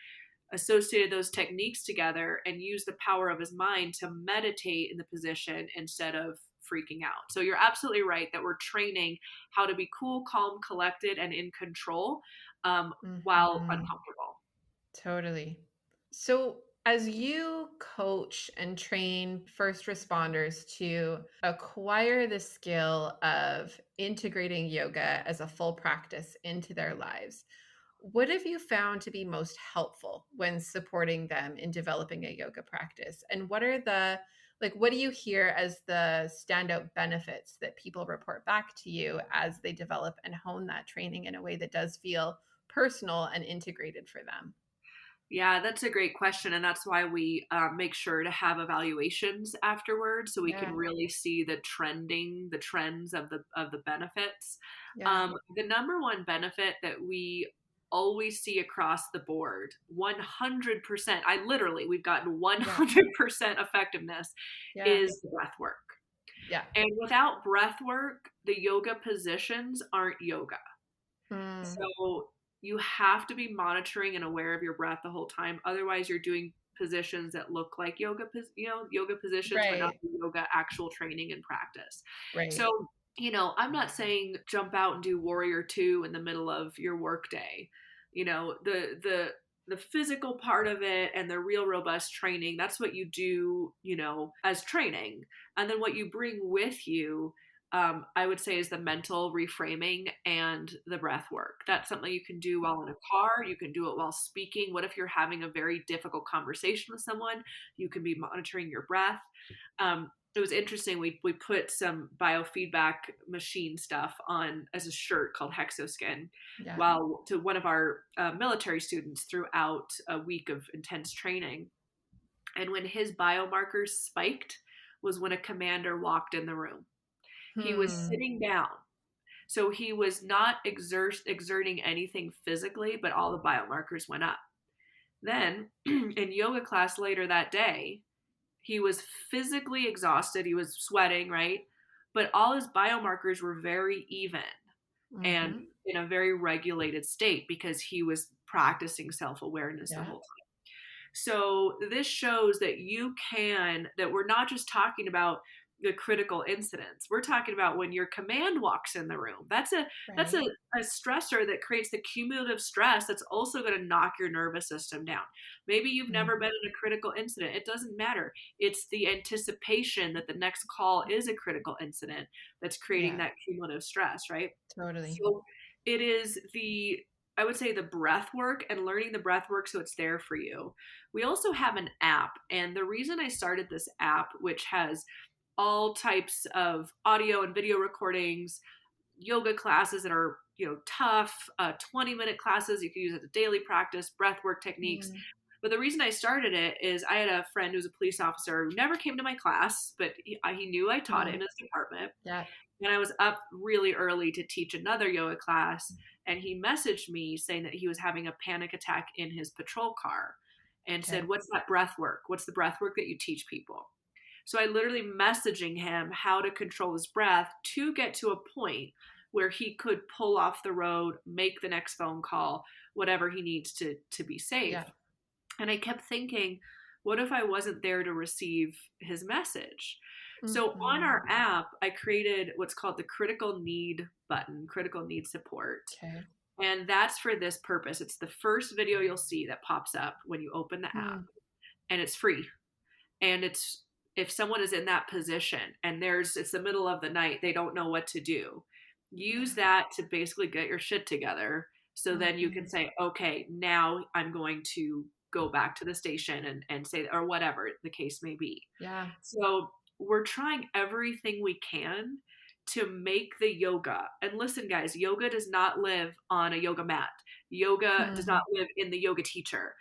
Associated those techniques together and used the power of his mind to meditate in the position instead of freaking out. So you're absolutely right that we're training how to be cool, calm, collected, and in control while Hmm. uncomfortable. Totally. So, as you coach and train first responders to acquire the skill of integrating yoga as a full practice into their lives, What have you found to be most helpful when supporting them in developing a yoga practice? And what are the, like, what do you hear as the standout benefits that people report back to you as they develop and hone that training in a way that does feel personal and integrated for them? Yeah, that's a great question, and that's why we make sure to have evaluations afterwards, so we can Yeah. really see the trends of the benefits. Yeah. The number one benefit that we always see across the board, 100%. We've gotten Yeah. 100% effectiveness Yeah. is the breath work. Yeah. And without breath work, the yoga positions aren't yoga. Mm. So you have to be monitoring and aware of your breath the whole time. Otherwise, you're doing positions that look like yoga positions, but not Right. the yoga actual training and practice. Right. So, I'm not saying jump out and do warrior two in the middle of your workday. The physical part of it and the real robust training, that's what you do, as training. And then what you bring with you, I would say, is the mental reframing and the breath work. That's something you can do while in a car. You can do it while speaking. What if you're having a very difficult conversation with someone? You can be monitoring your breath. It was interesting. We put some biofeedback machine stuff on as a shirt called Hexoskin, Yeah. while to one of our military students throughout a week of intense training. And when his biomarkers spiked was when a commander walked in the room. He was Hmm. sitting down. So he was not exerting anything physically, but all the biomarkers went up. Then in yoga class later that day, he was physically exhausted. He was sweating, right? But all his biomarkers were very even and Mm-hmm. in a very regulated state because he was practicing self awareness the Yeah. whole time. So this shows that we're not just talking about the critical incidents. We're talking about when your command walks in the room. That's a Right. stressor that creates the cumulative stress that's also going to knock your nervous system down. Maybe you've never Mm. been in a critical incident. It doesn't matter. It's the anticipation that the next call is a critical incident that's creating Yeah. that cumulative stress, right? Totally. So it is I would say the breath work and learning the breath work so it's there for you. We also have an app. And the reason I started this app, which has all types of audio and video recordings, yoga classes that are, tough, 20-minute classes you can use as a daily practice, breath work techniques. Mm. But the reason I started it is I had a friend who's a police officer who never came to my class, but he knew I taught it Mm. in his department. Yeah. And I was up really early to teach another yoga class. And he messaged me saying that he was having a panic attack in his patrol car and said, Okay. "What's that breath work? What's the breath work that you teach people?" So I literally messaging him how to control his breath to get to a point where he could pull off the road, make the next phone call, whatever he needs to be safe. Yeah. And I kept thinking, what if I wasn't there to receive his message? So on Mm-hmm. our app, I created what's called the critical need button, critical need support. Okay. And that's for this purpose. It's the first video you'll see that pops up when you open the app, Mm. and it's free. And it's if someone is in that position and it's the middle of the night, they don't know what to do. Use Yeah. that to basically get your shit together. So then you can Mm-hmm. say, okay, now I'm going to go back to the station and say, or whatever the case may be. Yeah. So we're trying everything we can to make the yoga. And listen, guys, yoga does not live on a yoga mat. Yoga does Mm. not live in the yoga teacher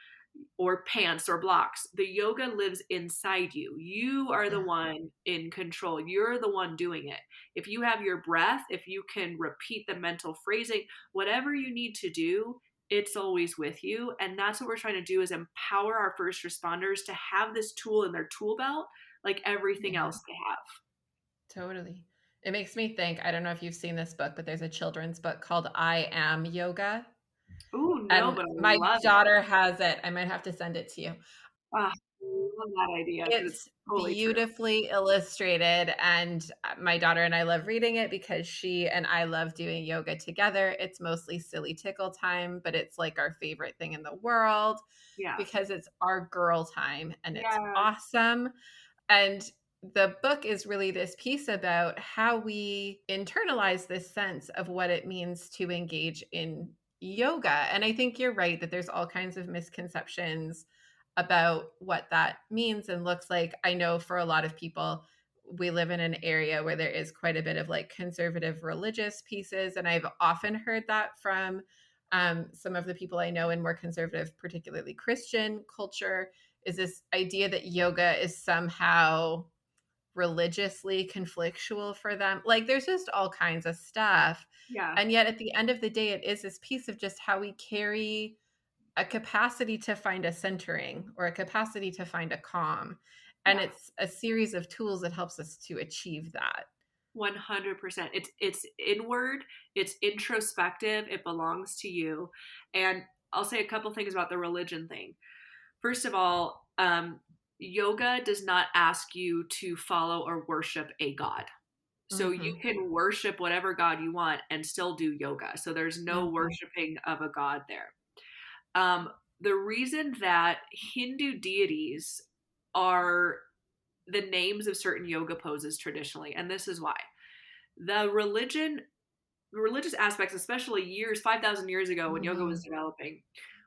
or pants or blocks. The yoga lives inside you. You are the Yeah. one in control. You're the one doing it. If you have your breath, if you can repeat the mental phrasing, whatever you need to do, it's always with you. And that's what we're trying to do is empower our first responders to have this tool in their tool belt like everything Yeah. else they have. Totally. It makes me think, I don't know if you've seen this book, but there's a children's book called I Am Yoga. Ooh, no, And but I my love it. daughter has it. I might have to send it to you. Ah, I love that idea because it's It's totally true. beautifully illustrated, and my daughter and I love reading it because she and I love doing yoga together. It's mostly silly tickle time, but it's like our favorite thing in the world Yeah. because it's our girl time and it's Yeah. awesome. And the book is really this piece about how we internalize this sense of what it means to engage in yoga. And I think you're right that there's all kinds of misconceptions about what that means and looks like. I know for a lot of people, we live in an area where there is quite a bit of like conservative religious pieces. And I've often heard that from some of the people I know in more conservative, particularly Christian culture, is this idea that yoga is somehow religiously conflictual for them. Like there's just all kinds of stuff. Yeah. And yet at the end of the day, it is this piece of just how we carry a capacity to find a centering or a capacity to find a calm. And Yeah. it's a series of tools that helps us to achieve that. 100%. It's inward, it's introspective, it belongs to you. And I'll say a couple things about the religion thing. First of all, yoga does not ask you to follow or worship a god. So you Mm-hmm. can worship whatever god you want and still do yoga. So there's no Mm-hmm. worshiping of a god there. Um, the reason that Hindu deities are the names of certain yoga poses traditionally, and this is why. The religious aspects, especially 5,000 years ago when yoga Mm-hmm. was developing,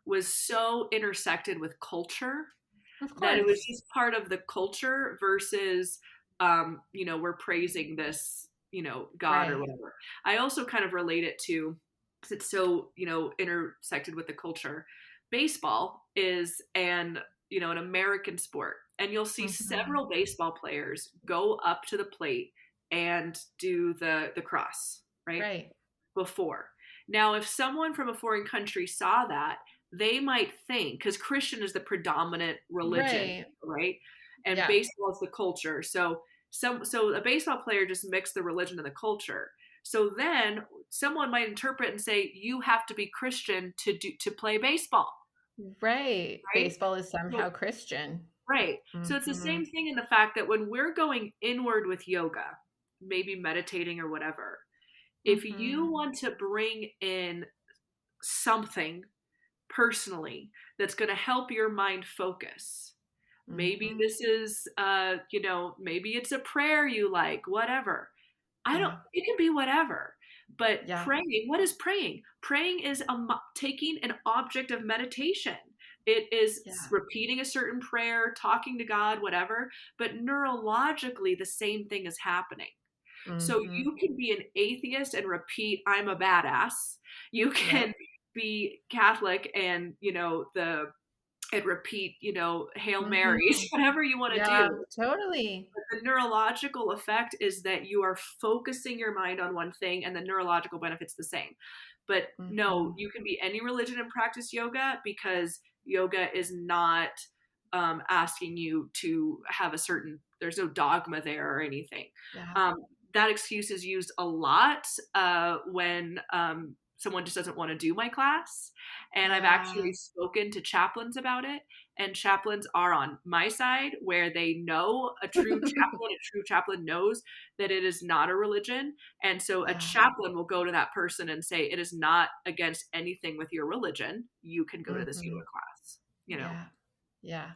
was so intersected with culture Of that it was course. just part of the culture versus, we're praising this, God or Right. whatever. I also kind of relate it to, because it's so, intersected with the culture. Baseball is an American sport, and you'll see Mm-hmm. several baseball players go up to the plate and do the cross, right? Right. Before. Now, if someone from a foreign country saw that, they might think, because Christian is the predominant religion, Right. right? And Yeah. baseball is the culture. So a baseball player just mixed the religion and the culture. So then someone might interpret and say, you have to be Christian to play baseball, Right. right? Baseball is somehow So Christian. right. So it's the Mm-hmm. same thing in the fact that when we're going inward with yoga, maybe meditating or whatever, if you Mm-hmm. want to bring in something personally that's going to help your mind focus. Maybe Mm-hmm. this is, maybe it's a prayer you like, whatever. Yeah. It can be whatever. But Yeah. praying, what is praying? Praying is taking an object of meditation. It is Yeah. repeating a certain prayer, talking to God, whatever. But neurologically, the same thing is happening. So Mm-hmm. you can be an atheist and repeat, I'm a badass. You Yep. can be Catholic and, and repeat, Hail Marys, Mm-hmm. whatever you want to Yeah, do. totally. But the neurological effect is that you are focusing your mind on one thing and the neurological benefit's the same. But no, Mm-hmm. you can be any religion and practice yoga because yoga is not asking you to have there's no dogma there or anything. Yeah. Um, that excuse is used a lot when someone just doesn't want to do my class. And I've Yeah. actually spoken to chaplains about it, and chaplains are on my side where they know a true chaplain knows that it is not a religion, and so a Yeah. chaplain will go to that person and say it is not against anything with your religion, you can go to this Mm-hmm. yoga class. Yeah. Yeah.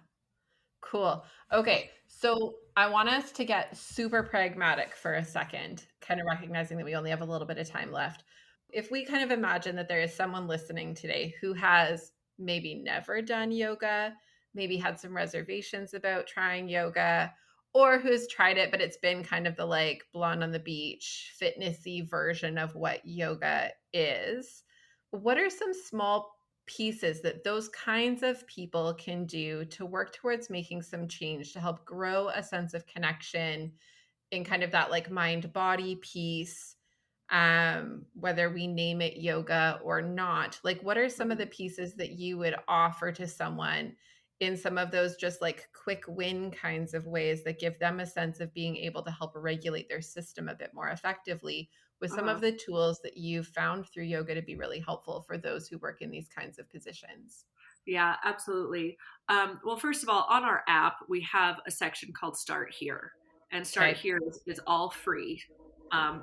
Cool. Okay. So I want us to get super pragmatic for a second, kind of recognizing that we only have a little bit of time left. If we kind of imagine that there is someone listening today who has maybe never done yoga, maybe had some reservations about trying yoga, or who's tried it, but it's been kind of the like blonde on the beach, fitnessy version of what yoga is, what are some small pieces that those kinds of people can do to work towards making some change to help grow a sense of connection in kind of that like mind body piece, whether we name it yoga or not? Like what are some of the Mhm. pieces that you would offer to someone in some of those just like quick win kinds of ways that give them a sense of being able to help regulate their system a bit more effectively with some Uh-huh. of the tools that you've found through yoga to be really helpful for those who work in these kinds of positions? Yeah, absolutely. Well, first of all, on our app, we have a section called Start Here. And Start Okay. Here is all free.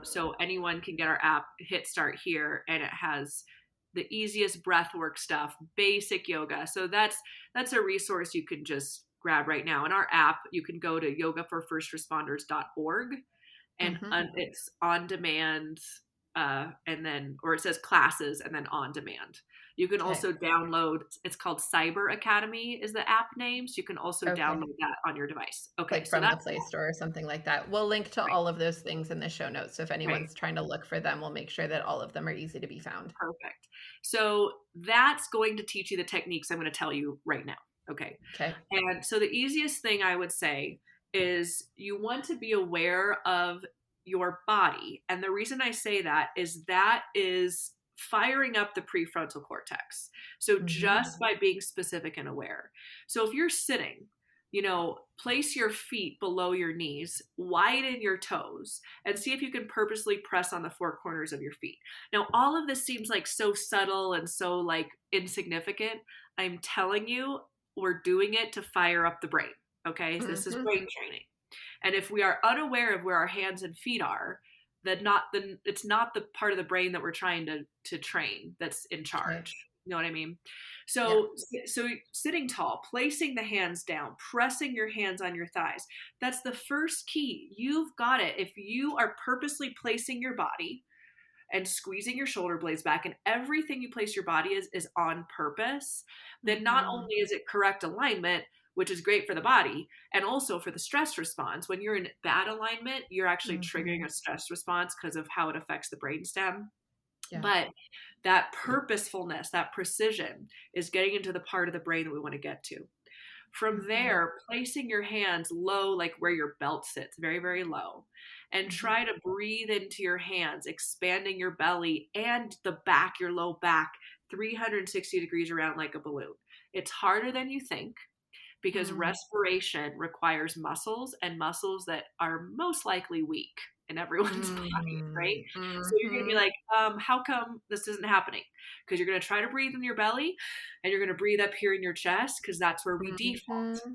So anyone can get our app, hit Start Here, and it has the easiest breathwork stuff, basic yoga. So that's a resource you can just grab right now. In our app, you can go to yogaforfirstresponders.org, and Hmm. it's on demand. and then, or it says classes and then on demand. You can Okay. also download, it's called Cyber Academy is the app name. So you can also Okay. download that on your device. Okay. Like So from the that's Play Store or something like that. We'll link to right. all of those things in the show notes. So if Right. anyone's trying to look for them, we'll make sure that all of them are easy to be found. Perfect. So that's going to teach you the techniques I'm going to tell you right now. Okay. Okay. And so the easiest thing I would say is you want to be aware of your body. And the reason I say that is firing up the prefrontal cortex. So Mm-hmm. just by being specific and aware. So if you're sitting, place your feet below your knees, widen your toes, and see if you can purposely press on the four corners of your feet. Now, all of this seems like so subtle and so like insignificant. I'm telling you, we're doing it to fire up the brain. Okay. So this is Mm-hmm. brain training. And if we are unaware of where our hands and feet are, then it's not the part of the brain that we're trying to train that's in Okay. charge. You know what I mean? Yeah. So sitting tall, placing the hands down, pressing your hands on your thighs. That's the first key. You've got it. If you are purposely placing your body and squeezing your shoulder blades back and everything you place your body is on purpose, then not Mm-hmm. only is it correct alignment, which is great for the body and also for the stress response. When you're in bad alignment, you're actually Mm-hmm. triggering a stress response because of how it affects the brainstem. Yeah. But that purposefulness, that precision is getting into the part of the brain that we want to get to. From Mm-hmm. there, placing your hands low, like where your belt sits, very, very low, and Mm-hmm. try to breathe into your hands, expanding your belly and the back, your low back, 360 degrees around like a balloon. It's harder than you think because Mm-hmm. respiration requires muscles and muscles that are most likely weak in everyone's body, right? So you're going to be Mm-hmm. like, how come this isn't happening? Because you're going to try to breathe in your belly and you're going to breathe up here in your chest because that's where we default. Mm-hmm.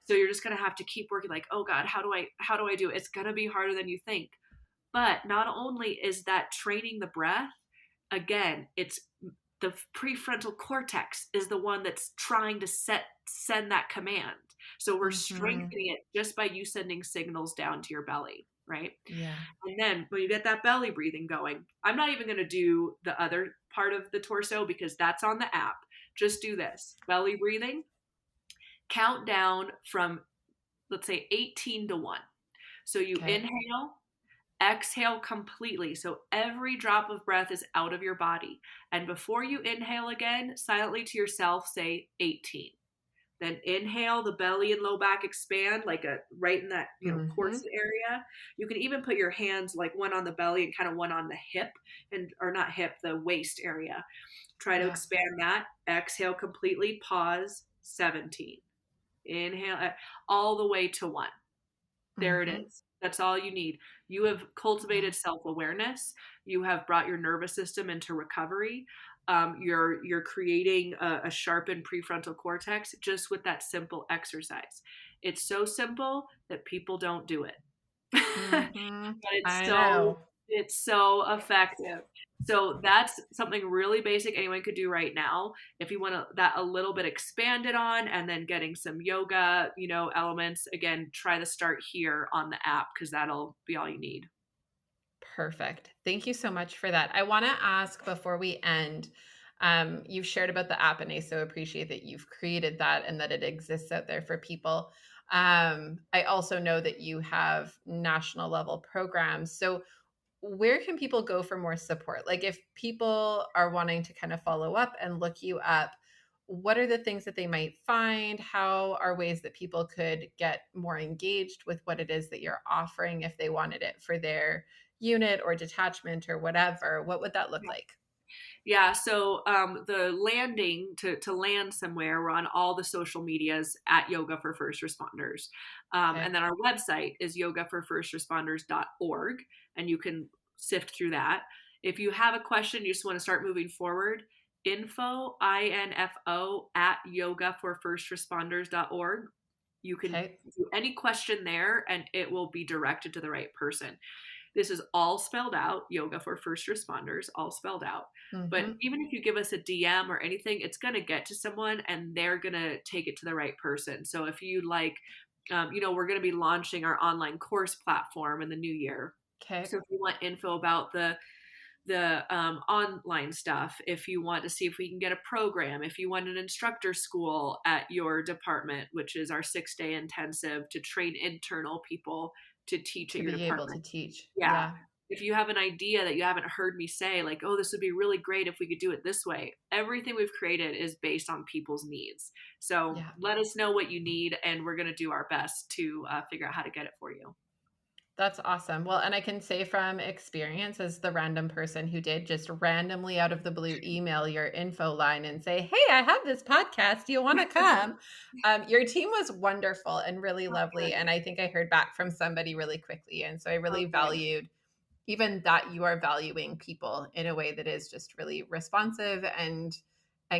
So you're just going to have to keep working like, oh God, how do I do it? It's going to be harder than you think. But not only is that training the breath, again, it's the prefrontal cortex is the one that's trying to send that command. So we're Mm-hmm. strengthening it just by you sending signals down to your belly, right? Yeah. And then when you get that belly breathing going, I'm not even going to do the other part of the torso because that's on the app. Just do this belly breathing, count down from, let's say, 18 to 1. So you Okay. inhale, exhale completely. So every drop of breath is out of your body. And before you inhale again, silently to yourself say 18. Then inhale, the belly and low back expand like a right in that, Mm-hmm. corset area. You can even put your hands like one on the belly and kind of one on the hip and or not hip, the waist area. Try to Yeah. expand that. Exhale completely, pause 17. Inhale all the way to 1. There it Mm-hmm. is. That's all you need. You have cultivated self-awareness. You have brought your nervous system into recovery. You're creating a sharpened prefrontal cortex just with that simple exercise. It's so simple that people don't do it. But Mm-hmm. it's I so know. it's so effective. So that's something really basic anyone could do right now. If you want to, that a little bit expanded on and then getting some yoga, elements, again, try to start here on the app because that'll be all you need. Perfect. Thank you so much for that. I want to ask before we end, you've shared about the app, and I so appreciate that you've created that and that it exists out there for people. I also know that you have national level programs. So, where can people go for more support? Like, if people are wanting to kind of follow up and look you up, what are the things that they might find? How are ways that people could get more engaged with what it is that you're offering if they wanted it for their unit or detachment or whatever? What would that look like? Yeah, so the landing to land somewhere, we're on all the social medias at Yoga for First Responders. Okay. And then our website is yogaforfirstresponders.org, and you can sift through that. If you have a question, you just want to start moving forward, info at yogaforfirstresponders.org. You can Okay. do any question there and it will be directed to the right person. This is all spelled out, Yoga for First Responders, all spelled out. But Mm-hmm. even if you give us a DM or anything, it's going to get to someone and they're going to take it to the right person. So if you like, we're going to be launching our online course platform in the new year. Okay. So if you want info about the the online stuff, if you want to see if we can get a program, if you want an instructor school at your department, which is our 6-day intensive to train internal people to teach at To your be able to department. teach. Yeah. Yeah. If you have an idea that you haven't heard me say, like, oh, this would be really great if we could do it this way, everything we've created is based on people's needs. So Yeah. let us know what you need, and we're going to do our best to figure out how to get it for you. That's awesome. Well, and I can say from experience as the random person who did just randomly out of the blue email your info line and say, "Hey, I have this podcast. Do you want to come?" Your team was wonderful and really Oh, lovely. good. And I think I heard back from somebody really quickly. And so I Oh, really good. valued even that you are valuing people in a way that is just really responsive and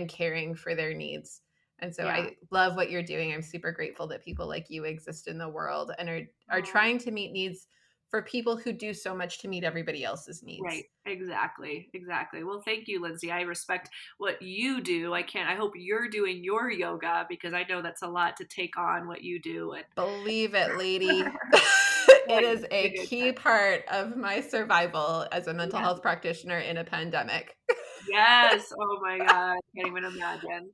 caring for their needs. And so Yeah. I love what you're doing. I'm super grateful that people like you exist in the world and are Oh, trying to meet needs for people who do so much to meet everybody else's right. needs. Exactly. Exactly. Well, thank you, Lindsay. I respect what you do. I hope you're doing your yoga because I know that's a lot to take on what you do. And Believe it, lady. It good, is a good, key good. part of my survival as a mental Yes. health practitioner in a pandemic. Yes. Oh my God. I can't even imagine.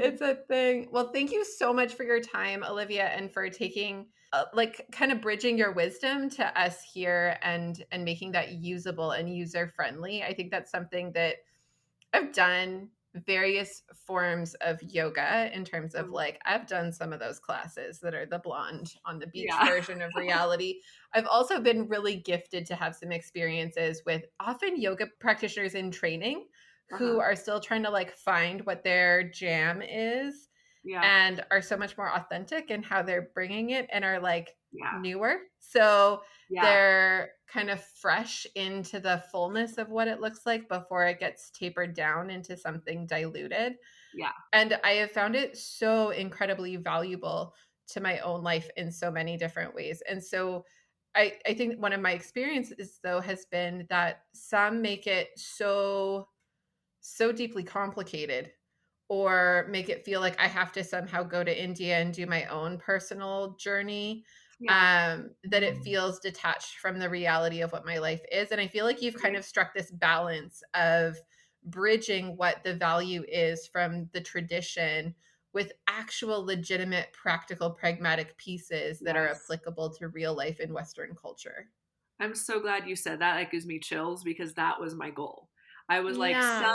It's a thing. Well, thank you so much for your time, Olivia, and for taking like kind of bridging your wisdom to us here and making that usable and user friendly. I think that's something that I've done various forms of yoga in terms of Mm, like I've done some of those classes that are the blonde on the beach yeah. version of reality. I've also been really gifted to have some experiences with often yoga practitioners in training Uh-huh. who are still trying to like find what their jam is Yeah. and are so much more authentic in how they're bringing it and are like Yeah. newer. So Yeah. they're kind of fresh into the fullness of what it looks like before it gets tapered down into something diluted. Yeah. And I have found it so incredibly valuable to my own life in so many different ways. And so I think one of my experiences though has been that some make it so deeply complicated or make it feel like I have to somehow go to India and do my own personal journey, Yeah. that it feels detached from the reality of what my life is. And I feel like you've kind Right. of struck this balance of bridging what the value is from the tradition with actual legitimate practical pragmatic pieces that are Yes. applicable to real life in Western culture. I'm so glad you said that. That gives me chills because that was my goal. I was like, Yeah.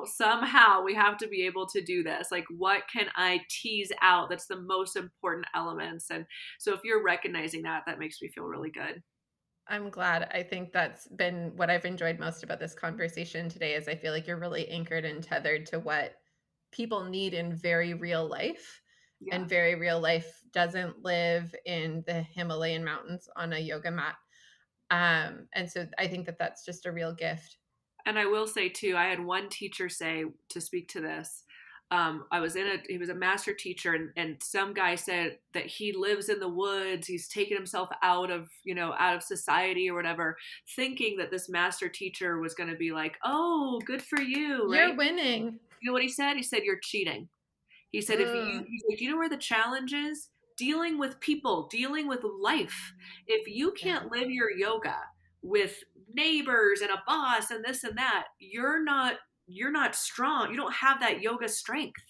somehow we have to be able to do this. Like, what can I tease out that's the most important elements? And so if you're recognizing that, that makes me feel really good. I'm glad. I think that's been what I've enjoyed most about this conversation today is I feel like you're really anchored and tethered to what people need in very real life. Yeah. And very real life doesn't live in the Himalayan mountains on a yoga mat. And so I think that that's just a real gift. And I will say too, I had one teacher say to speak to this. He was a master teacher, and some guy said that he lives in the woods. He's taken himself out of, out of society or whatever, thinking that this master teacher was going to be like, oh, good for you, right? You're winning. You know what he said? He said, you're cheating. He said, Mm, he's like, do you know where the challenge is? Dealing with people, dealing with life. If you yeah. can't live your yoga with neighbors and a boss and this and that, you're not strong. You don't have that yoga strength.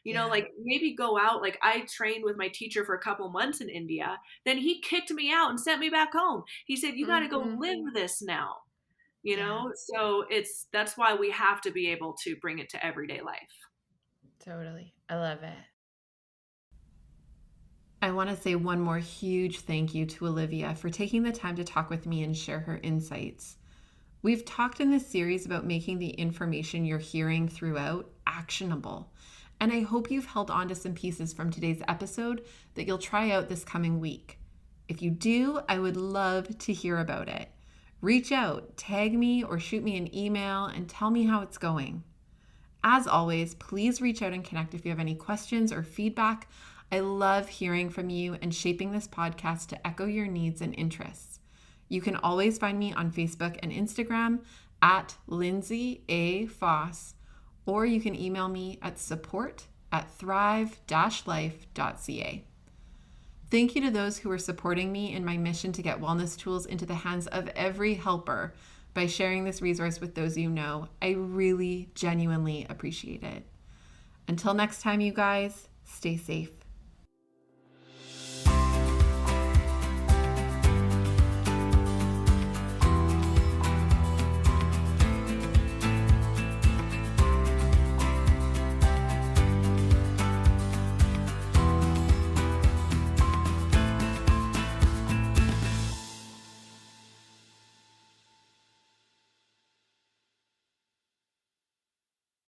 Yeah. Like maybe go out. Like I trained with my teacher for a couple months in India. Then he kicked me out and sent me back home. He said, you got to go Hmm. live this now. Yeah. So that's why we have to be able to bring it to everyday life. Totally. I love it. I want to say one more huge thank you to Olivia for taking the time to talk with me and share her insights. We've talked in this series about making the information you're hearing throughout actionable. And I hope you've held on to some pieces from today's episode that you'll try out this coming week. If you do, I would love to hear about it. Reach out, tag me, or shoot me an email and tell me how it's going. As always, please reach out and connect if you have any questions or feedback. I love hearing from you and shaping this podcast to echo your needs and interests. You can always find me on Facebook and Instagram at Lindsay A. Faas, or you can email me at support@thrive-life.ca. Thank you to those who are supporting me in my mission to get wellness tools into the hands of every helper by sharing this resource with those you know. I really, genuinely appreciate it. Until next time, you guys, stay safe.